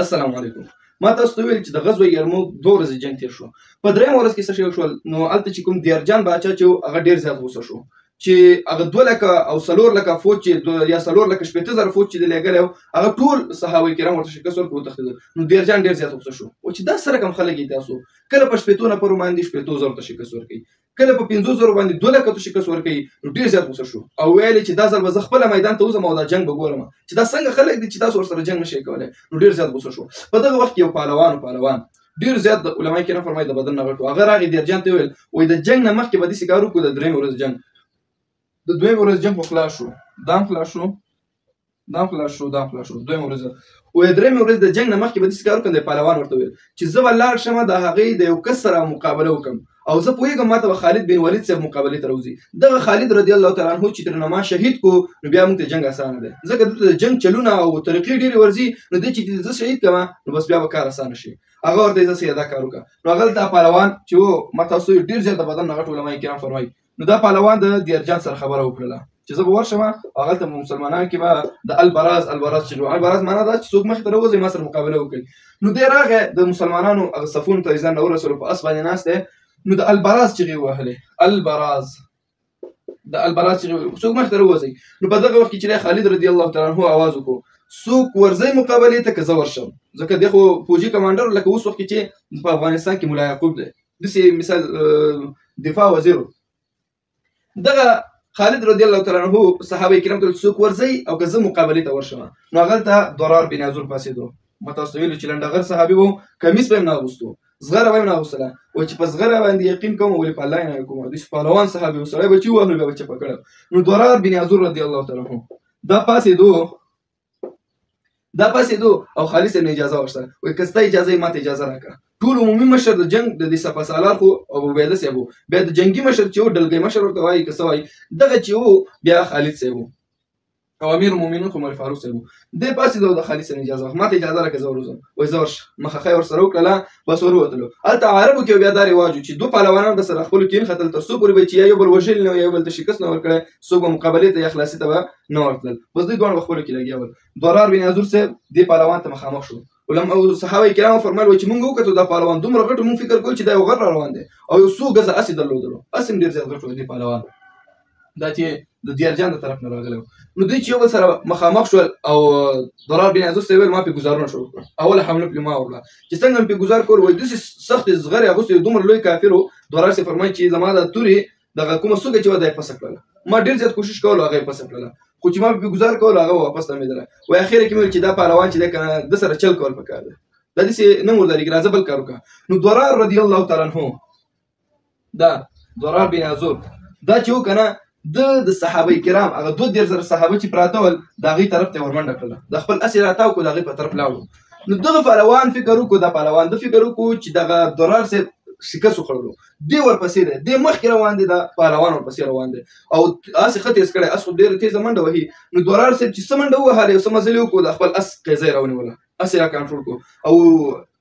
السلام علیکم. ما تاسو ته ویل چې د غزوه یرموک 2 ورځې جنګ تیر شو. په درېیمه ورځ کې څه شی وشول؟ نو هلته چې کوم دیرجان باچا چې و هغه ډېر زیات غوسه شو چې هغه 2 لکه او 4 لکه فوج چې یا 4 لکه 15,000 فوج چې د لېږلی و هغه ټول صحابه کرام ورته شکست ورکړ وتښتېدل. نو دیرجان ډېر زیات غوسه شو چې دا سره کوم خلک دي تاسو کله په 15 نفرو باندې 15,000 ته شکست ورکوي، کله په 50,000 باندې 2 لکه ته شکست ورکوي. نو ډېر زیات غوسه شو او ویل چې دا ځل به زه خپله میدان ته وځم او دا جنګ به ګورم چې دا څنګه خلک دي چې تاسو ورسره جنګ نشئ کولی. نو ډېر زیات غوسه شو. په دغه وخت کې یو پهلوان ډېر زیات د علما کرام فرمایي د بدن نه غټ و. هغه راغی دیرجان ته ویل وایي د جنګ نه مخکې به داسې کار وکړو د درېیمې ورځې جنګ. د دویمې ورځې جنګ خو خلاص شو، دام خلاص شو، دویمه ورځ وایي درېیمې ورځې د جنګ نه مخکې به داسې کار وکړم. د پهلوان ورته ویل چې زه به لاړ شم د هغې د یو کس سره مقابله وکړم او زه پوهېږم ما ته به خالد بن ولید صاحب مقابلې ته راوځي. دغه خالد رضی الله تعالی عنه چې ترېنه ما شهید کو نو بیا موږ ته جنګ اسانه دی، ځکه دلته د جنګ چلونه او طریقې ډېرې ورځي. نو دی چې زه شهید کړم نو بس بیا به کار اسانه شي. هغه ورته زه سیده کار وکړه. نو هغه دلته پهلوان چې و ما تاسو ډېر زیات د بدن نه غټ علما کرام فرمایي. نو دا پهلوان د دیرجان سره خبره وکړله چې زه به ورشم او هغلته مسلمانانو کې به د البراز چې البراز معنا دا چې څوک مخې ته راوځي ما سره مقابله وکړي. نو دی راغی د مسلمانانو هغه صفونو ته ځان راورسولو، په اس باندې ناست دی. نو د البراز چغې وهلې، د البراز چغې څوک مخې ته راوځي. نو په دغه وخت کې چې خالد رضی الله تعالی عنه आवाज وکړو څوک ورځي مقابلې ته که زه ورشم، ځکه دی خو فوجي کمانډر لکه اوس وخت کې چې په افغانستان کې ملا یعقوب دی داسې مثال دفاع وزیر. دغه خالد رضی الله تعالی عنه صحابه کرام ته څوک ورځي او که زه مقابلې ته ورشم. نو هغلته ضرار بن عزور پاسېدو. ما تاسو ویلو چې لنډغر صحابي و، کمیس به یې نه اغوستو، زغره به یې نه اغوستله. وایي چې په زغره باندې یقین کوم ولې په الله نه کوم. داسې پهلوان صحابي و، سړی به چې ووهلو بیا به چپه کړی. نو ضرار بن عزور رضی الله تعالی عنه دا پاسېدو او خالد صاحب نه اجازه واخیسته. وایي که ستا اجازه یې ما ته اجازه راکړه. ټول عمومي مشر د جنګ د دې سپه سالار خو ابو عبیده صاحب و، بیا د جنګي مشر چې و ډلګۍ مشر ورته وایي که څه وایي دغه چې و بیا خالد صاحب و او امیر المؤمنین خو عمر فاروق صاحب و. دی پاسېدو د خالد صاحب نه اجازه واخیسته. ما ته اجازه راکړه زه ورځم. وایي زه ورشه مخه ورسره وکړله بس وروتلو. هلته عربو کې بیا دا رواج و چې 2 پهلوانان به سره خپلو کې نښتل تر څو پورې به چې یا یو بل وژلي نه یا یو بل ته شکست نه ورکړی څوک به مقابلې ته یا خلاصي ته به نه ورتلل. بس دوی دواړه به خپلو کې لګیا ول. ضرار بن عزور صاحب دې پهلوان ته مخامخ شو. علما او صحابه کرام فرمایل چې مونږ وکړو دا پهلوان دومره غټ مونږ فکر کول چې دا یو غر روان دی او یو څو غزه اسې درلودلو، اسې ډېر زیات غټ و دې پهلوان دا چې د دیرجان د طرف نه راغلی و. نو دوی چې یو بل سره مخامخ شول او ضرار بن عزور صاحب ویل ما پې ګزارونه شروع کړل. اوله حمله پرې ما وکړه چې څنګه مې پې ګزار کول. وایي داسې سختې زغرې اغوستې دومره لوی کافر و. ضرار صاحب فرمایي چې زما د تورې دغه کومه څوکه چې وه دا یې پسه کړله. ما ډېر زیات کوشش کول هغه یې پسه کړله، خو چې ما پې ګزار کول هغه واپس تمېدله. وایي اخره کې مې ویل چې دا پهلوان چې دی که نه ده سره چل کول پکار دی، دا داسې نه مردارېږي، راځه بل کار وکړه. نو ضرار رضی الله تعالی عنه دا ضرار بن عزور دا چې و که نه د صحابه کرام هغه 2,000 صحابه چې پراته ول د هغې طرف ته یې ورمنډه کړله، د خپل اسې راتاو کړو د هغې په طرف لاړو. نو دغه پهلوان فکر وکړو دا پهلوان د فکر وکړو چې دغه ضرار صاحب شکست وخوړلو، دی ورپسې دی، دی مخکې روان دی، دا پهلوان ورپسې روان دی او اسې ښه تیز کړی، اس خو ډېره تیزه منډه وهي. نو ضرار صاحب چې څه منډه ووهله یو څه مزلې وکړو د خپل اس قیضه یې راونیوله، اس یې را کنټرول کړو او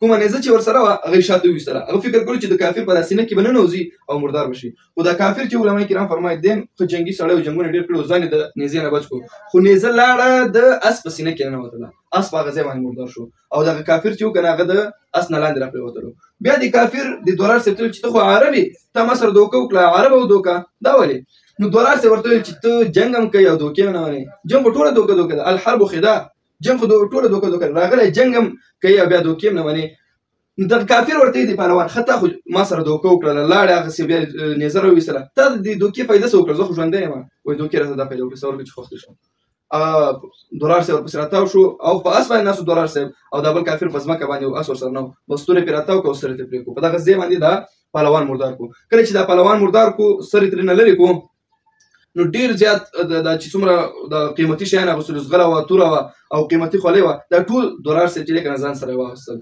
کومه نیزه چې ورسره وه هغه یې شاته وویستله. هغه فکر کړو چې د کافر په دا سینه کې به ننوځي او مردار به شي. خو دا کافر چې علما کرام فرمایي دی ښه جنګي سړی و، جنګونه ډېر کړي، ځان یې د نیزې نه بچ کړو، خو نیزه لاړه د اس په سینه کې ننوتله، اس په هغه ځای باندې مردار شو او دغه کافر چې و که نه هغه د اس نه لاندې راپرېوتلو. بیا د کافر د ضرار صاحب ته ویل چې ته خو عرب یې، تا ما سره دوکه وکړه، عرب او دوکه دا ولې؟ نو ضرار صاحب ورته ویل چې ته جنګ هم کوې او دوکې هم نه منې، جنګ خو ټوله دوکه ده، الحرب خداع، جنګ خو ټوله دوکه ده، راغلی جنګ هم کوې او بیا دوکې هم نه منې. نو دغه کافر ورته یې دی پهلوان ښه تا خو ما سره دوکه وکړله، لاړې هغسې بیا نیزه راویستله، تا د دې دوکې فایده څه وکړه؟ زه خو ژوندی یم. وایي دوکې راته دا فایده وکړه څه ورکړه چې خوښ دې شم. ضرار صاحب ورپسې راتاو شو او په اس باندې ناست و ضرار صاحب او دا بل کافر په ځمکه باندې و، اس ورسره نه و، بس تورې پرې راتاو کړه او سر یې ترې پرې کړو. په دغه ځای باندې دا پهلوان مردار کړو. کله چې دا پهلوان مردار کړو سر یې ترې نه لرې کړو نو ډېر زیات دا چې څومره د قیمتي شیان اغوستلو، زغره وه، توره وه او قیمتي خولۍ وه، دا ټول ضرار صاحب چې دی که نه ځان سره یې واخیستل.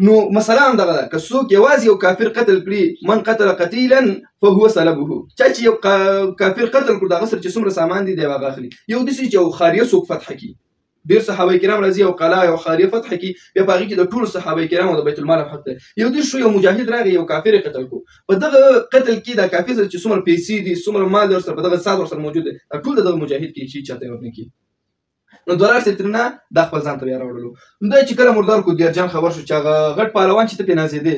نو مسله هم دغه ده، که څوک یوازې یو کافر قتل کړي، من قتل قتیلا فهو سلبه، چا چې یو کافر قتل کړو د هغه سره چې څومره سامان دی دی هغه اخلي. یو داسې چې یو خاریه څوک فتح کړي، ډېر صحابه کرام راځي یو قلعه یو خاریه فتح کړي، بیا په هغې کې د ټولو صحابه کرامو د بیت المال حق دی. یو داسې شو یو مجاهد راغی یو کافر یې قتل کړو، په دغه قتل کې دا کافر سره چې څومره پیسې دي څومره مال ورسره په دغه ساعت ورسره موجود دی، دا ټول د دغه مجاهد کې هېڅ چاته یې ورنه کړي. نو دولار صاحب ترنه دا خپل ځان ته بیا راوړلو. نو دا چې کله مردار کو دیرجان خبر شو چې هغه غټ پهلوان چې ته پې نازېدې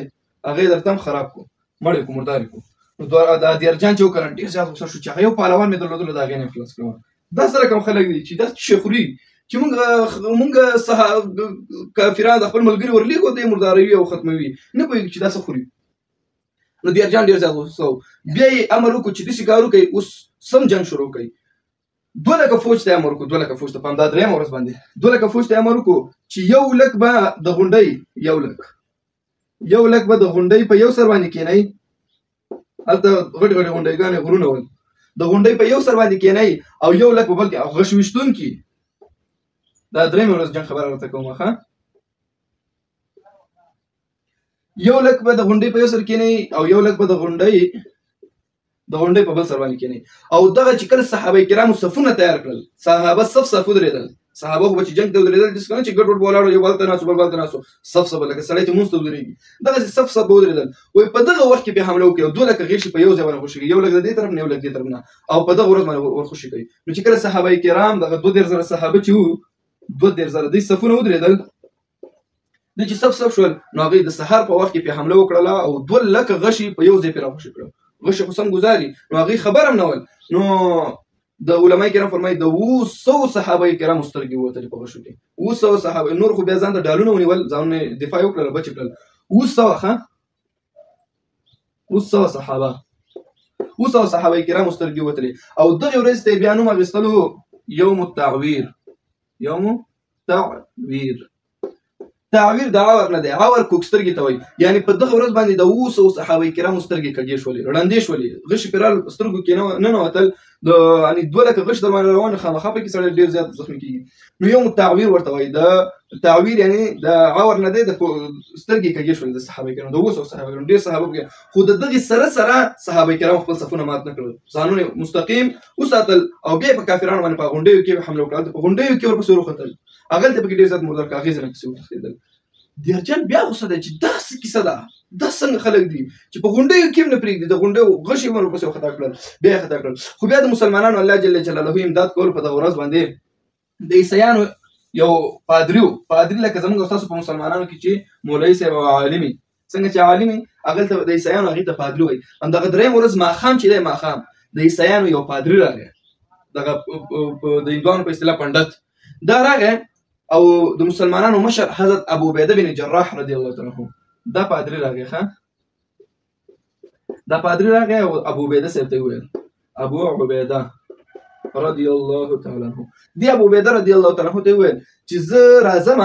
هغه یې درته هم خراب کو مړ یې کو مردار یې کو. نو دا دیرجان چې وکړه ډېر زیات غوسه شو چې هغه یو پهلوان مې درلودلو د هغې نه خلاص کړم. دا سره کوم خلک دي چې دا څه خوري چې مونږ کافران د خپل ملګري ورلیږو دی مرداروي او ختموي نه پوهېږي چې دا څه خوري. نو دیرجان ډېر زیات غوسه و. بیا یې امر وکړو چې داسې کار وکړئ اوس سم جنګ شروع کړئ. 2,00,000 فوج ته امر وکړو 2,00,000 فوج ته په همدا درېیمه ورځ باندې 2,00,000 فوج ته امر وکړو چې 1,00,000 به د غونډۍ 1,00,000 به د غونډۍ په یو سر باندې کېنئ. هلته غټې غټې غونډیګانې غرونه ول. د غونډۍ په یو سر باندې کېنئ او 1,00,000 په بل کې غش ویشتونکي. دا درېیمه ورځ جنګ خبره راته کوم ښه. 1,00,000 به د غونډۍ په یو سر کېنئ او 1,00,000 به د غونډۍ په بل سر باندې کېنئ. او دغه چې کله صحابه کرامو صفونه تیار کړل صحابه صف ودرېدل. صحابه خو به چې جنګ ته ودرېدل داسې که نه چې ګډ وډ ولاړ یو بل ته ناست بل ته ناست صف لکه سړی چې مونځ ته ودرېږي دغسې صف به ودرېدل. وایي په دغه وخت کې پرې حمله وکړي او 2,00,000 غیږې په یو ځای باندې خوشي کړي 1,00,000 د دې طرف نه 1,00,000 دې طرف نه او په دغه ورځ باندې ورخوشي کوي. نو چې کله صحابه کرام دغه 2,000 صحابه چې وو 2,000 دوی صفونه ودرېدل دوی چې صف شول نو هغوی د سهار په وخت کې پرې حمله وکړله او 2,00,000 غشي په یو ځای پرې راخوشي کړل. غشي خو سم ګزاري نو هغوی خبر هم نه ول. نو د علماء کرام فرمایي د 200 صحابه کرامو سترګې ووتلې په غشو کې 200 صحابه نور خو بیا ځان ته ډالونه ونیول ځانونه دفاع وکړل بچ کړل 200 صحابه کرامو سترګې ووتلې. او دغې ورځې ته یې بیا نوم اخیستلو یوم التعویر. تعویر د عور نه دی عور کوک سترګې ته وایي. یعنې په دغه ورځ باندې د 200 صحابه کرامو سترګې کږې شولې ړندې شولې غشي پرې سترګو کې ننوتل. یعنې 2,00,000 غش در باندې روان خامخا پکې سړی ډېر زیات زخمي کېږي. نو یوم تعویر ورته وایي. د تعویر یعنې د عور نه دی د سترګې کږې شولې د صحابه کرامو د 200 صحابه کرامو ډېر صحابه پکې خو د دغې سره صحابه کرامو خپل صفونه مات نه کړل ځانونه مستقیم وساتل او بیا په کافرانو باندې په غونډیو کې حمله وکړه. په غونډیو کې ورپسې وروختل هغلته پکې ډېر زیات مردار کاغذ نه پسې وتښتېدل. دیرجان بیا غوسه دی چې دا څه کیسه ده دا څنګه خلک دي چې په غونډیو کې هم نه پرېږدي د غونډیو غشي ورپسې خطا کړل بیا یې خطا کړل. خو بیا د مسلمانانو الله جل جلاله امداد کول په دغه ورځ باندې د عیسیانو یو پادري لکه زموږ ستاسو په مسلمانانو کې چې مولوي صاحب او عالمي څنګه چې عالمي هغلته د عیسیانو هغې ته پادري وایي. همدغه درېیمه ورځ ماښام چې دی ماښام د عیسیانو یو پادري راغی دغه د هندوانو په اصطلاح پنډت دا راغی او د مسلمانانو مشر حضرت ابو عبیده بن جراح رضی الله تعالی عنه دا پادري راغی دا پادري راغی او ابو عبیده صاحب ته وویل ابو عبیده رضی الله تعالی عنه دی ابو عبیده رضی الله تعالی عنه ته وویل چې زه راځم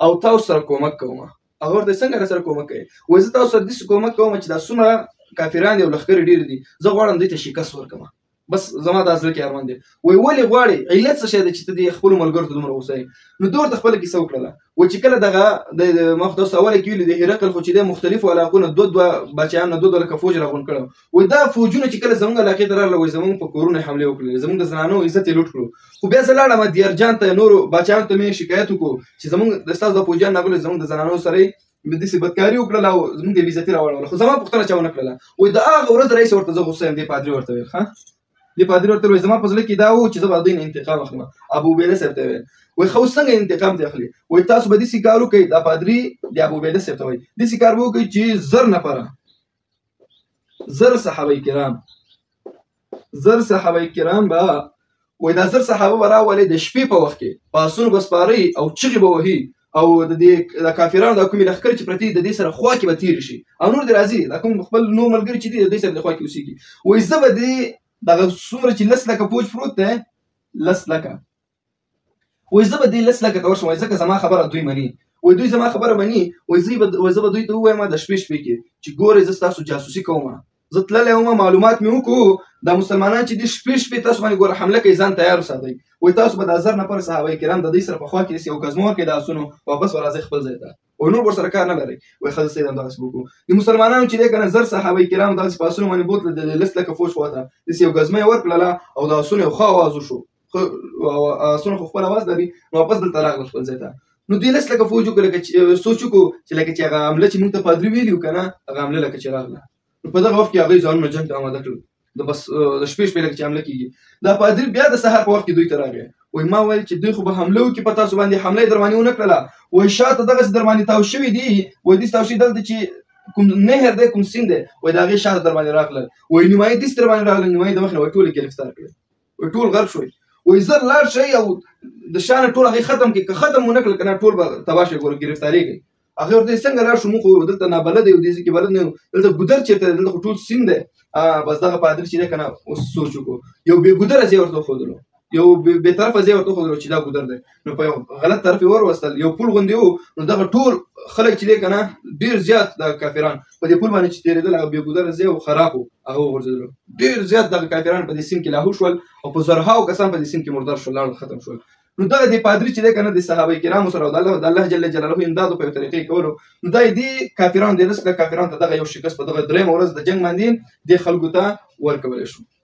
او تاسو سره کومک کوم. هغه ورته څنګه راسره کومک کوي؟ وایي زه تاسو سره داسې کومک کوم چې دا څومره کافران دي او لښکرې ډېرې دي زه غواړم دوی ته شکست ورکړم بس زما دا زړه کې ارمان دی. وایي ولې غواړې علت څه شی دی چې ته دې خپلو ملګرو ته دومره غوسه یې؟ نو ده ورته خپله کیسه وکړله. وایي چې کله دغه ما خو تاسو اوله کې ویلي د هرقل خو چې دی مختلفو علاقو نه دوه بچیان نه 2,000 فوج راغونډ کړی. وایي دا فوجونه چې کله زموږ علاقې ته راغله وایي زموږ په کورونو حملې وکړلې زموږ د زنانو عزت یې لوټ کړو. خو بیا زه لاړم دیرجان ته نورو بچیانو ته مې شکایت وکړو چې زموږ د ستاسو د فوجیان راغلي زموږ د زنانو سره داسې بدکاري وکړله او زموږ د بېعزتي راوړله خو زما پوښتنه چا ونه کړله. وایي د هغه ورځ رئیس ورته زه غوسه یم. دې پادري ورته ویل دې پادري ورته وایي زما په زړه کې دا و چې زه به دوی نه انتقام اخلم. ابو عبیده صاحب ته ویل وایي ښه اوس څنګه انتقام دې اخلي؟ وایي تاسو به داسې کار وکړئ دا پادري د ابو عبیده صاحب ته وایي داسې کار به وکړئ چې 1000 صحابه کرام به وایي دا 1000 صحابه به راولئ د شپې په وخت کې په آسونو به سپارئ او چغې به وهي او د کافرانو دا کومې لښکرې چې پرتې د دې سره خوا کې به تېرې شي او نور دې راځي دا کوم خپل نور ملګري چې دي د دوی سره د خوا کې اوسېږي. وایي زه به دې دغه څومره چې 10,00,000 فوج پروت دی 10,00,000 وایي زه به دې 10,00,000 ته ورشم وایي ځکه زما خبره دوی مني. وایي دوی زما خبره مني. وایي زه به دوی ته ووایم د شپې کې چې ګورئ زه ستاسو جاسوسي کوم زه تللی وم معلومات مې وکړو دا مسلمانان چې دې شپې تاسو باندې ګوره حمله کوي ځان تیار وساتئ. وایي تاسو به د 1000 نفر صحابه کرام د دوی سره په خوا کې یو ګزمه ورکړئ د آسونو واپس ورځئ خپل ځای ته او نور ورسره کار نه لرئ. وایي ښه زه سید همدغسې وکړو. د مسلمانانو چې دی که نه 1000 صحابه کرام دغسې په آسونو باندې بوتله د 10,00,000 فوج خواته داسې یو ګزمه یې ورکړله او د آسونو یو ښه اواز وشو. آسونه خو خپل اواز لري نو واپس دلته راغله خپل ځای ته. نو دوی 10,00,000 فوج وکړو لکه سوچ وکړو چې لکه چې هغه حمله چې موږ ته پادري ویلي وو که نه هغه حمله لکه چې راغله. نو په دغه وخت کې هغوی ځانونه جنګ ته اماده کړل د بس د شپې لکه چې حمله کېږي. دا پادري بیا د سهار په وخت کې دوی ته راغی. وای ما ویل چې دوی خو به حمله وکړي په تاسو باندې، حمله یې در باندې ونه کړله. وای شاته دغسې در باندې تاو شوي دي، وای داسې تاو شوي دلته چې کوم نهر دی کوم سیند دی، وای د هغې شاته در باندې راغلل. وای نیمایي داسې در باندې راغلل، نیمایي د مخې نه وای ټول یې ګرفتار کړل، وای ټول غرق شوی. وای زر لاړ شئ او د شا نه ټول هغې ختم کړئ، که ختم ونه کړل که نه ټول به تباه شئ، ګوره ګرفتارېږئ. هغې ورته څنګه لاړ شو، موږ خو دلته نابلده یو، دې ځای کې بلد نه یو، دلته ګودر چېرته دی، دلته خو ټول سیند دی. بس دغه پادري چې دی که نه اوس سوچ وکړو، یو بې ګودره ځای ورته وښودلو، یو بې طرفه ځای ورته وښودلو چې دا ګودر دی. نو په یو غلط طرف یې وروستل، یو پل غوندې و. نو دغه ټول خلک چې دی که نه ډېر زیات د کافران په دې پل باندې چې تېرېدل، هغه بې ګودره ځای و، خراب و، هغه وغورځېدلو. ډېر زیات دغه کافران په دې سیند کې لاهو شول او په زرهاو کسان په دې سیند کې مردار شول، لاړل، ختم شول. نو دغه دې پادري چې دی که نه د صحابه کرامو سره او د الله جل جلاله امدادو په یو طریقې کولو، نو دا یې دې کافرانو دې داسې کافرانو ته دغه یو شکست په دغه درېیمه ورځ د جنګ باندې دې خلکو ته ورکولی شو.